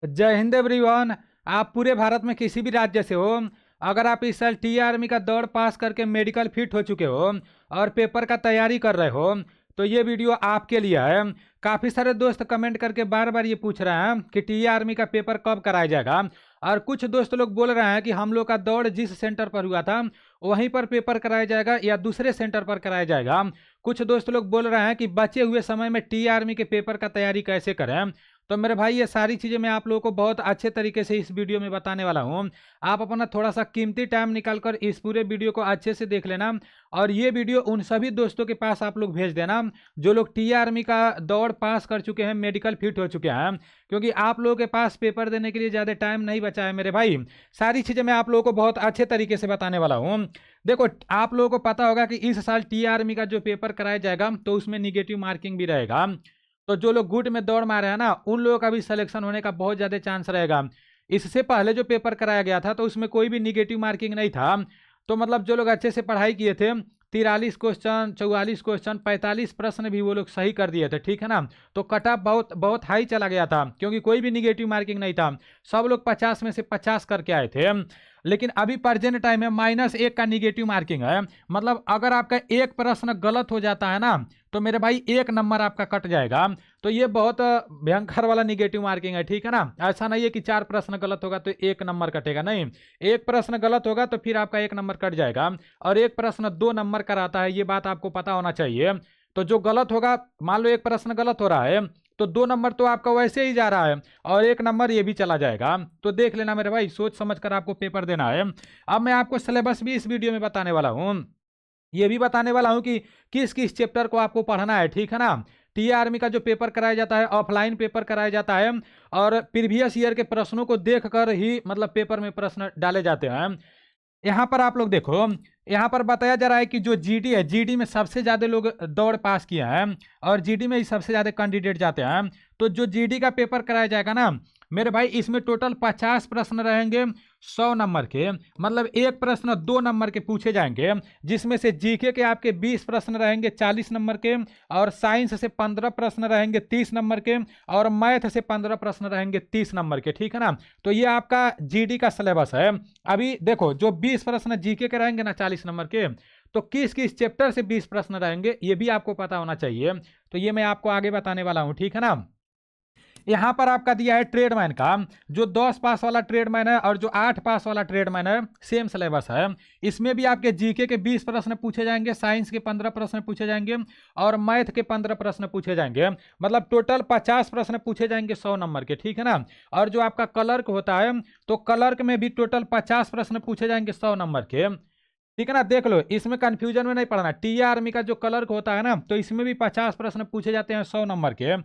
जय हिंद एवरीवन। आप पूरे भारत में किसी भी राज्य से हो, अगर आप इस साल टी आर्मी का दौड़ पास करके मेडिकल फिट हो चुके हो और पेपर का तैयारी कर रहे हो, तो ये वीडियो आपके लिए है। काफ़ी सारे दोस्त कमेंट करके बार बार ये पूछ रहे हैं कि टी आर्मी का पेपर कब कराया जाएगा, और कुछ दोस्त लोग बोल रहे हैं कि हम लोग का दौड़ जिस सेंटर पर हुआ था वहीं पर पेपर कराया जाएगा या दूसरे सेंटर पर कराया जाएगा। कुछ दोस्त लोग बोल रहे हैं कि बचे हुए समय में टी आर्मी के पेपर का तैयारी कैसे करें। तो मेरे भाई ये सारी चीज़ें मैं आप लोगों को बहुत अच्छे तरीके से इस वीडियो में बताने वाला हूँ। आप अपना थोड़ा सा कीमती टाइम निकालकर इस पूरे वीडियो को अच्छे से देख लेना, और ये वीडियो उन सभी दोस्तों के पास आप लोग भेज देना जो लोग टी आर्मी का दौड़ पास कर चुके हैं, मेडिकल फिट हो चुके हैं, क्योंकि आप लोगों के पास पेपर देने के लिए ज़्यादा टाइम नहीं बचा है मेरे भाई। सारी चीज़ें मैं आप लोगों को बहुत अच्छे तरीके से बताने वाला हूँ। देखो, आप लोगों को पता होगा कि इस साल टी आर्मी का जो पेपर कराया जाएगा तो उसमें निगेटिव मार्किंग भी रहेगा। तो जो लोग गुट में दौड़ मारे हैं ना, उन लोगों का भी सिलेक्शन होने का बहुत ज़्यादा चांस रहेगा। इससे पहले जो पेपर कराया गया था तो उसमें कोई भी निगेटिव मार्किंग नहीं था। तो मतलब जो लोग अच्छे से पढ़ाई किए थे, 43 क्वेश्चन, 44 क्वेश्चन, 45 प्रश्न भी वो लोग सही कर दिए थे, ठीक है ना। तो कट ऑफ बहुत बहुत हाई चला गया था, क्योंकि कोई भी निगेटिव मार्किंग नहीं था। सब लोग 50 में से 50 करके आए थे। लेकिन अभी प्रेजेंट टाइम में -1 का निगेटिव मार्किंग है। मतलब अगर आपका एक प्रश्न गलत हो जाता है ना, तो मेरे भाई 1 नंबर आपका कट जाएगा। तो ये बहुत भयंकर वाला निगेटिव मार्किंग है, ठीक है ना। ऐसा नहीं है कि 4 प्रश्न गलत होगा तो 1 नंबर कटेगा, नहीं। एक प्रश्न गलत होगा तो फिर आपका 1 नंबर कट जाएगा, और एक प्रश्न 2 नंबर का रहता है, ये बात आपको पता होना चाहिए। तो जो गलत होगा, मान लो एक प्रश्न गलत हो रहा है तो 2 नंबर तो आपका वैसे ही जा रहा है, और 1 नंबर ये भी चला जाएगा। तो देख लेना मेरे भाई, सोच समझ कर आपको पेपर देना है। अब मैं आपको सिलेबस भी इस वीडियो में बताने वाला हूँ। ये भी बताने वाला हूं कि किस किस चैप्टर को आपको पढ़ना है, ठीक है ना। टी आर्मी का जो पेपर कराया जाता है, ऑफलाइन पेपर कराया जाता है, और प्रीवियस ईयर के प्रश्नों को देखकर ही मतलब पेपर में प्रश्न डाले जाते हैं। यहाँ पर आप लोग देखो, यहाँ पर बताया जा रहा है कि जो जीडी है, जीडी में सबसे ज़्यादा लोग दौड़ पास किए हैं, और जीडी में ही सबसे ज़्यादा कैंडिडेट जाते हैं। तो जो जीडी का पेपर कराया जाएगा ना मेरे भाई, इसमें टोटल 50 प्रश्न रहेंगे 100 नंबर के। मतलब एक प्रश्न 2 नंबर के पूछे जाएंगे, जिसमें से जीके के आपके 20 प्रश्न रहेंगे 40 नंबर के, और साइंस से 15 प्रश्न रहेंगे 30 नंबर के, और मैथ से 15 प्रश्न रहेंगे 30 नंबर के, ठीक है ना। तो ये आपका जीडी का सिलेबस है। अभी देखो, जो 20 प्रश्न जीके के रहेंगे ना 40 नंबर के, तो किस किस चैप्टर से 20 प्रश्न रहेंगे ये भी आपको पता होना चाहिए। तो ये मैं आपको आगे बताने वाला हूँ, ठीक है ना। यहाँ पर आपका दिया है ट्रेडमैन का, जो 10 पास वाला ट्रेडमैन है और जो 8 पास वाला ट्रेडमैन है, सेम सिलेबस है। इसमें भी आपके जीके के 20 प्रश्न पूछे जाएंगे, साइंस के 15 प्रश्न पूछे जाएंगे, और मैथ के 15 प्रश्न पूछे जाएंगे। मतलब टोटल 50 प्रश्न पूछे जाएंगे 100 नंबर के, ठीक है ना। और जो आपका क्लर्क होता है, तो क्लर्क में भी टोटल 50 प्रश्न पूछे जाएंगे 100 नंबर के, ठीक है ना। देख लो, इसमें कंफ्यूजन में नहीं पड़ना। टी आर्मी का जो क्लर्क होता है ना, तो इसमें भी 50 प्रश्न पूछे जाते हैं 100 नंबर के।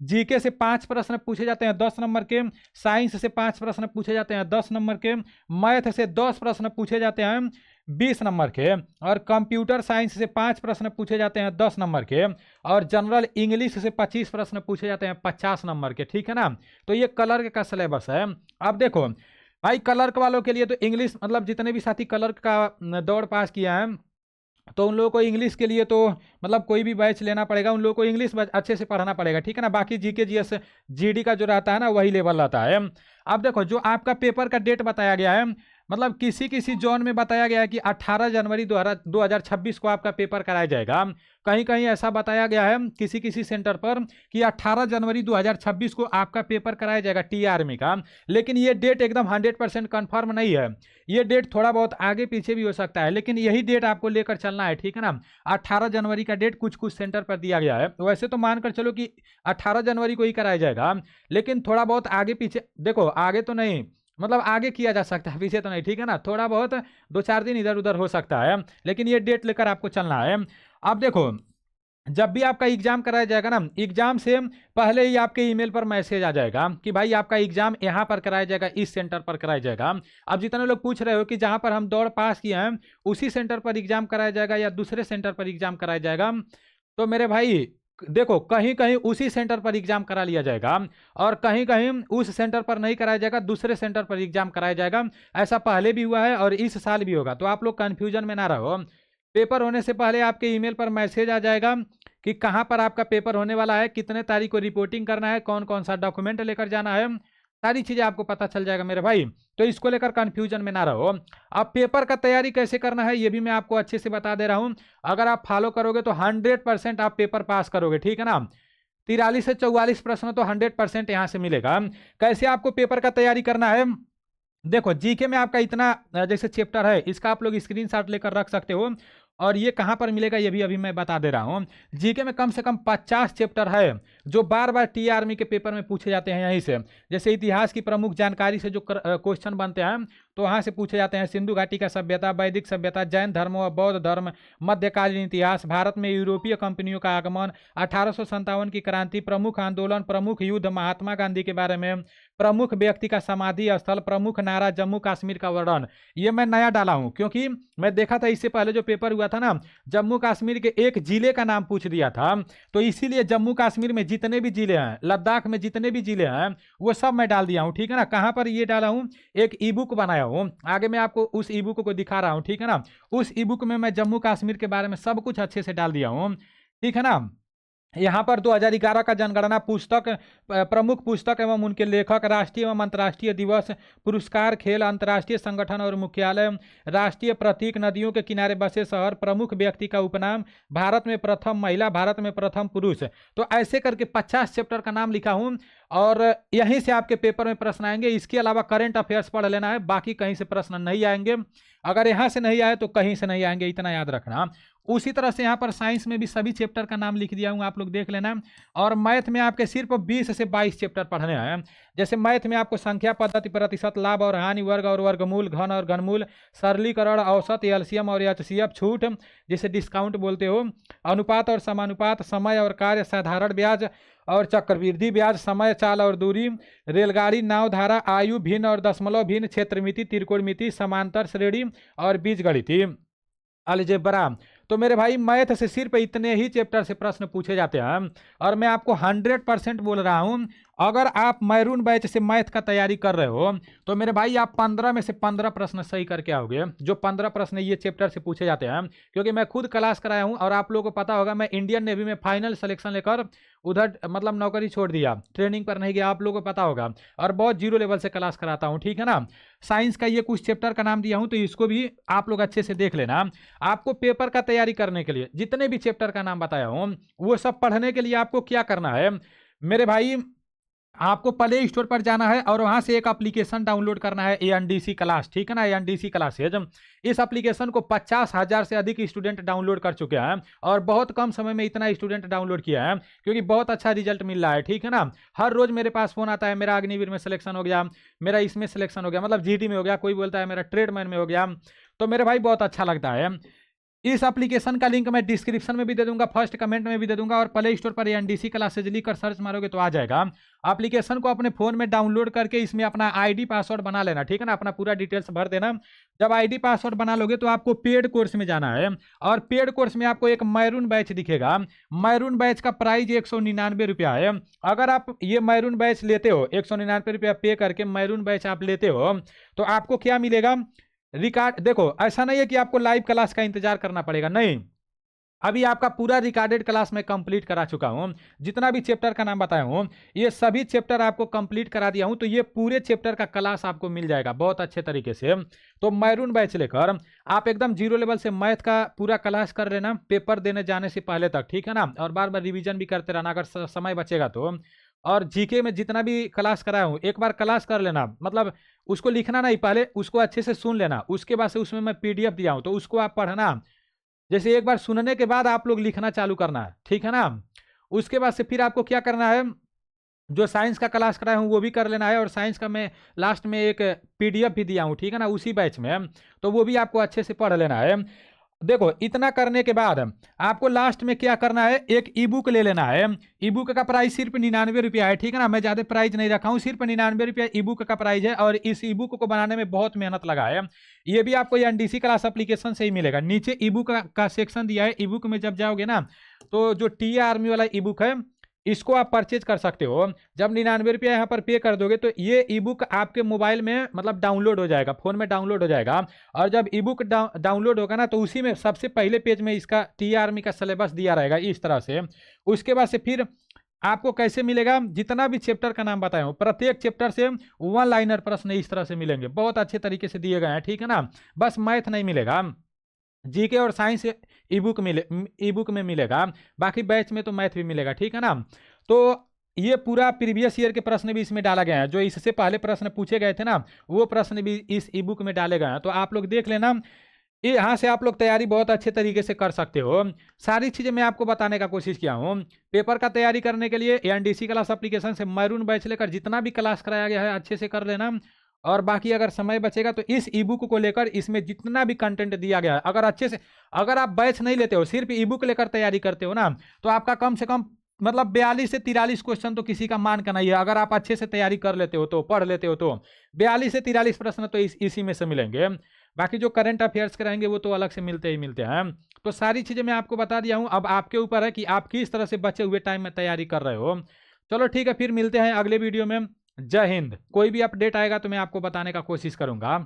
जीके से 5 प्रश्न पूछे जाते हैं 10 नंबर के, साइंस से 5 प्रश्न पूछे जाते हैं 10 नंबर के, मैथ से 10 प्रश्न पूछे जाते हैं 20 नंबर के, और कंप्यूटर साइंस से 5 प्रश्न पूछे जाते हैं 10 नंबर के, और जनरल इंग्लिश से 25 प्रश्न पूछे जाते हैं 50 नंबर के, ठीक है ना। तो ये क्लर्क का सिलेबस है। अब देखो भाई, क्लर्क वालों के लिए तो इंग्लिश, मतलब जितने भी साथी क्लर्क का दौड़ पास किया है, तो उन लोगों को इंग्लिश के लिए तो मतलब कोई भी बैच लेना पड़ेगा, उन लोगों को इंग्लिश अच्छे से पढ़ना पड़ेगा, ठीक है ना। बाकी जीके जीएस जीडी का जो रहता है ना, वही लेवल रहता है। अब देखो, जो आपका पेपर का डेट बताया गया है, मतलब किसी किसी जोन में बताया गया है कि 18 जनवरी 2026 को आपका पेपर कराया जाएगा। कहीं कहीं ऐसा बताया गया है किसी किसी सेंटर पर कि 18 जनवरी 2026 को आपका पेपर कराया जाएगा टी आर्मी का। लेकिन ये डेट एकदम 100% कन्फर्म नहीं है। ये डेट थोड़ा बहुत आगे पीछे भी हो सकता है, लेकिन यही डेट आपको लेकर चलना है, ठीक है ना। 18 जनवरी का डेट कुछ कुछ सेंटर पर दिया गया है। वैसे तो मानकर चलो कि 18 जनवरी को ही कराया जाएगा, लेकिन थोड़ा बहुत आगे पीछे, देखो आगे तो नहीं, मतलब आगे किया जा सकता है, पीछे तो नहीं, ठीक है ना। थोड़ा बहुत 2-4 दिन इधर उधर हो सकता है, लेकिन ये डेट लेकर आपको चलना है। अब देखो, जब भी आपका एग्जाम कराया जाएगा ना, एग्जाम से पहले ही आपके ईमेल पर मैसेज आ जाएगा कि भाई आपका एग्जाम यहाँ पर कराया जाएगा, इस सेंटर पर कराया जाएगा। अब जितने लोग पूछ रहे हो कि जहाँ पर हम दौड़ पास किए हैं उसी सेंटर पर एग्जाम कराया जाएगा या दूसरे सेंटर पर एग्जाम कराया जाएगा, तो मेरे भाई देखो, कहीं कहीं उसी सेंटर पर एग्जाम करा लिया जाएगा, और कहीं कहीं उस सेंटर पर नहीं कराया जाएगा, दूसरे सेंटर पर एग्जाम कराया जाएगा। ऐसा पहले भी हुआ है और इस साल भी होगा, तो आप लोग कंफ्यूजन में ना रहो। पेपर होने से पहले आपके ईमेल पर मैसेज आ जाएगा कि कहाँ पर आपका पेपर होने वाला है, कितने तारीख को रिपोर्टिंग करना है, कौन कौन सा डॉक्यूमेंट लेकर जाना है। सारी चीजें आपको पता चल जाएगा मेरे भाई। तो इसको लेकर कंफ्यूजन में ना रहो। अब पेपर का तैयारी कैसे करना है ये भी मैं आपको अच्छे से बता दे रहा हूं। अगर आप फॉलो करोगे तो 100% आप पेपर पास करोगे, ठीक है ना। 43 से 44 प्रश्न तो 100% यहां से मिलेगा। कैसे आपको पेपर का तैयारी करना है, देखो जीके में आपका इतना जैसे चैप्टर है, इसका आप लोग स्क्रीनशॉट लेकर रख सकते हो। और ये कहाँ पर मिलेगा ये भी अभी मैं बता दे रहा हूँ। जीके में कम से कम 50 चैप्टर है जो बार बार टी आर्मी के पेपर में पूछे जाते हैं यहीं से। जैसे इतिहास की प्रमुख जानकारी से जो क्वेश्चन बनते हैं तो वहाँ से पूछे जाते हैं। सिंधु घाटी का सभ्यता, वैदिक सभ्यता, जैन धर्म व बौद्ध धर्म, मध्यकालीन इतिहास, भारत में यूरोपीय कंपनियों का आगमन, 1857 की क्रांति, प्रमुख आंदोलन, प्रमुख युद्ध, महात्मा गांधी के बारे में, प्रमुख व्यक्ति का समाधि स्थल, प्रमुख नारा, जम्मू कश्मीर का वर्णन। ये मैं नया डाला हूं क्योंकि मैं देखा था इससे पहले जो पेपर हुआ था ना, जम्मू कश्मीर के एक जिले का नाम पूछ दिया था। तो इसीलिए जम्मू कश्मीर में जितने भी जिले हैं, लद्दाख में जितने भी जिले हैं वो सब मैं डाल दिया हूं, ठीक है ना। कहां पर ये डाला हूं, एक ई बुक बनाया हूं, आगे मैं आपको उस ई बुक को दिखा रहा हूं, ठीक है ना। उस ई बुक में मैं जम्मू कश्मीर के बारे में सब कुछ अच्छे से डाल दिया हूं, ठीक है ना। यहाँ पर 2011 का जनगणना पुस्तक, प्रमुख पुस्तक एवं उनके लेखक, राष्ट्रीय एवं अंतर्राष्ट्रीय दिवस, पुरस्कार, खेल, अंतर्राष्ट्रीय संगठन और मुख्यालय, राष्ट्रीय प्रतीक, नदियों के किनारे बसे शहर, प्रमुख व्यक्ति का उपनाम, भारत में प्रथम महिला, भारत में प्रथम पुरुष। तो ऐसे करके 50 चैप्टर का नाम लिखा हूँ और यहीं से आपके पेपर में प्रश्न आएंगे। इसके अलावा करंट अफेयर्स पढ़ लेना है, बाकी कहीं से प्रश्न नहीं आएंगे। अगर यहाँ से नहीं आए तो कहीं से नहीं आएंगे, इतना याद रखना। उसी तरह से यहाँ पर साइंस में भी सभी चैप्टर का नाम लिख दिया हूँ, आप लोग देख लेना। और मैथ में आपके सिर्फ 20 से 22 चैप्टर पढ़ने हैं। जैसे मैथ में आपको संख्या पद्धति, प्रतिशत, लाभ और हानि, वर्ग और वर्गमूल, घन और घनमूल, सरलीकरण, औसत, एलसीएम और एचसीएफ, छूट जिसे डिस्काउंट बोलते हो, अनुपात और समानुपात, समय और कार्य, साधारण ब्याज और चक्रवृद्धि ब्याज, समय, चाल और दूरी, रेलगाड़ी, नाव, धारा, आयु, भिन्न और दशमलव भिन्न, क्षेत्रमिति, त्रिकोणमिति, समांतर श्रेणी और बीजगणिति, अलजेब्रा। तो मेरे भाई मैथ से सिर्फ इतने ही चैप्टर से प्रश्न पूछे जाते हैं और मैं आपको 100% बोल रहा हूं। अगर आप मैरून बैच से मैथ का तैयारी कर रहे हो तो मेरे भाई आप 15 में से 15 प्रश्न सही करके आओगे। जो 15 प्रश्न ये चैप्टर से पूछे जाते हैं, क्योंकि मैं खुद क्लास कराया हूं और आप लोगों को पता होगा मैं इंडियन नेवी में फाइनल सिलेक्शन लेकर उधर मतलब नौकरी छोड़ दिया, ट्रेनिंग पर नहीं गया, आप लोगों को पता होगा। और बहुत जीरो लेवल से क्लास कराता हूँ, ठीक है ना। साइंस का ये कुछ चैप्टर का नाम दिया हूँ तो इसको भी आप लोग अच्छे से देख लेना। आपको पेपर का तैयारी करने के लिए जितने भी चैप्टर का नाम बताया हूँ वो सब पढ़ने के लिए आपको क्या करना है मेरे भाई, आपको प्ले स्टोर पर जाना है और वहां से एक एप्लीकेशन डाउनलोड करना है, एएनडीसी क्लास, ठीक है ना। एएनडीसी क्लासेज, इस एप्लीकेशन को 50,000 से अधिक स्टूडेंट डाउनलोड कर चुके हैं और बहुत कम समय में इतना स्टूडेंट डाउनलोड किया है क्योंकि बहुत अच्छा रिजल्ट मिल रहा है, ठीक है ना। हर रोज मेरे पास फोन आता है, मेरा अग्निवीर में सिलेक्शन हो गया, मेरा इसमें सिलेक्शन हो गया, मतलब जीडी में हो गया, कोई बोलता है मेरा ट्रेडमैन में हो गया। तो मेरे भाई बहुत अच्छा लगता है। इस एप्लीकेशन का लिंक मैं डिस्क्रिप्शन में भी दे दूंगा, फर्स्ट कमेंट में भी दे दूंगा, और प्ले स्टोर पर एएनडीसी क्लासेज लिखकर सर्च मारोगे तो आ जाएगा। एप्लीकेशन को अपने फोन में डाउनलोड करके इसमें अपना आईडी पासवर्ड बना लेना, ठीक है ना। अपना पूरा डिटेल्स भर देना। जब आईडी पासवर्ड बना लोगे तो आपको पेड कोर्स में जाना है और पेड कोर्स में आपको एक मैरून बैच दिखेगा। मैरून बैच का प्राइस 199 रुपया है। अगर आप ये मैरून बैच लेते हो, 199 रुपया पे करके मैरून बैच आप लेते हो तो आपको क्या मिलेगा, रिकॉर्ड। देखो ऐसा नहीं है कि आपको लाइव क्लास का इंतजार करना पड़ेगा, नहीं। अभी आपका पूरा रिकॉर्डेड क्लास मैं कंप्लीट करा चुका हूं। जितना भी चैप्टर का नाम बताया हूं ये सभी चैप्टर आपको कंप्लीट करा दिया हूं। तो ये पूरे चैप्टर का क्लास आपको मिल जाएगा बहुत अच्छे तरीके से। तो मैरून बैच लेकर आप एकदम जीरो लेवल से मैथ का पूरा क्लास कर लेना पेपर देने जाने से पहले तक, ठीक है ना। और बार बार रिविजन भी करते रहना अगर समय बचेगा तो। और जीके में जितना भी क्लास कराया हूँ एक बार क्लास कर लेना, मतलब उसको लिखना नहीं, पहले उसको अच्छे से सुन लेना, उसके बाद से उसमें मैं पीडीएफ दिया हूँ तो उसको आप पढ़ना। जैसे एक बार सुनने के बाद आप लोग लिखना चालू करना है, ठीक है ना। उसके बाद से फिर आपको क्या करना है, जो साइंस का क्लास कराया हूँ वो भी कर लेना है। और साइंस का मैं लास्ट में एक पीडीएफ भी दिया हूँ, ठीक है ना, उसी बैच में। तो वो भी आपको अच्छे से पढ़ लेना है। देखो इतना करने के बाद आपको लास्ट में क्या करना है, एक ई बुक ले लेना है। ई बुक का प्राइस सिर्फ 99 रुपया है, ठीक है ना। मैं ज्यादा प्राइस नहीं रखा हूँ, सिर्फ 99 रुपया ई बुक का प्राइस है। और इस ई बुक को बनाने में बहुत मेहनत लगा है। ये भी आपको एनडीसी क्लास एप्लीकेशन से ही मिलेगा। नीचे ई बुक का सेक्शन दिया है। ई बुक में जब जाओगे ना तो जो टी आर्मी वाला ई बुक है इसको आप परचेज कर सकते हो। जब 99 रुपया यहाँ पर पे कर दोगे तो ये ई बुक आपके मोबाइल में मतलब डाउनलोड हो जाएगा, फोन में डाउनलोड हो जाएगा। और जब ई बुक डाउनलोड होगा ना तो उसी में सबसे पहले पेज में इसका टी आर्मी का सिलेबस दिया रहेगा इस तरह से। उसके बाद से फिर आपको कैसे मिलेगा, जितना भी चैप्टर का नाम बताया हूँ प्रत्येक चैप्टर से वन लाइनर प्रश्न इस तरह से मिलेंगे, बहुत अच्छे तरीके से दिए गए हैं, ठीक है ना। बस मैथ नहीं मिलेगा, जीके और साइंस ई बुक में मिलेगा, बाकी बैच में तो मैथ भी मिलेगा, ठीक है ना। तो ये पूरा प्रीवियस ईयर के प्रश्न भी इसमें डाला गया है, जो इससे पहले प्रश्न पूछे गए थे ना वो प्रश्न भी इस ई बुक में डाले गए हैं, तो आप लोग देख लेना। ये यहाँ से आप लोग तैयारी बहुत अच्छे तरीके से कर सकते हो। सारी चीज़ें मैं आपको बताने का कोशिश किया हूँ। पेपर का तैयारी करने के लिए एनडीसी क्लास एप्लीकेशन से मैरून बैच लेकर जितना भी क्लास कराया गया है अच्छे से कर लेना, और बाकी अगर समय बचेगा तो इस ई बुक को लेकर इसमें जितना भी कंटेंट दिया गया है अगर अच्छे से, अगर आप बैच नहीं लेते हो सिर्फ ई बुक लेकर तैयारी करते हो ना, तो आपका कम से कम मतलब 42 से 43 क्वेश्चन तो किसी का मान का नहीं है, अगर आप अच्छे से तैयारी कर लेते हो तो, पढ़ लेते हो तो 42 से 43 प्रश्न तो इसी में से मिलेंगे। बाकी जो करंट अफेयर्स के रहेंगे वो तो अलग से मिलते ही मिलते हैं। तो सारी चीज़ें मैं आपको बता दिया हूँ, अब आपके ऊपर है कि आप किस तरह से बचे हुए टाइम में तैयारी कर रहे हो। चलो ठीक है, फिर मिलते हैं अगले वीडियो में। जय हिंद। कोई भी अपडेट आएगा तो मैं आपको बताने का कोशिश करूँगा।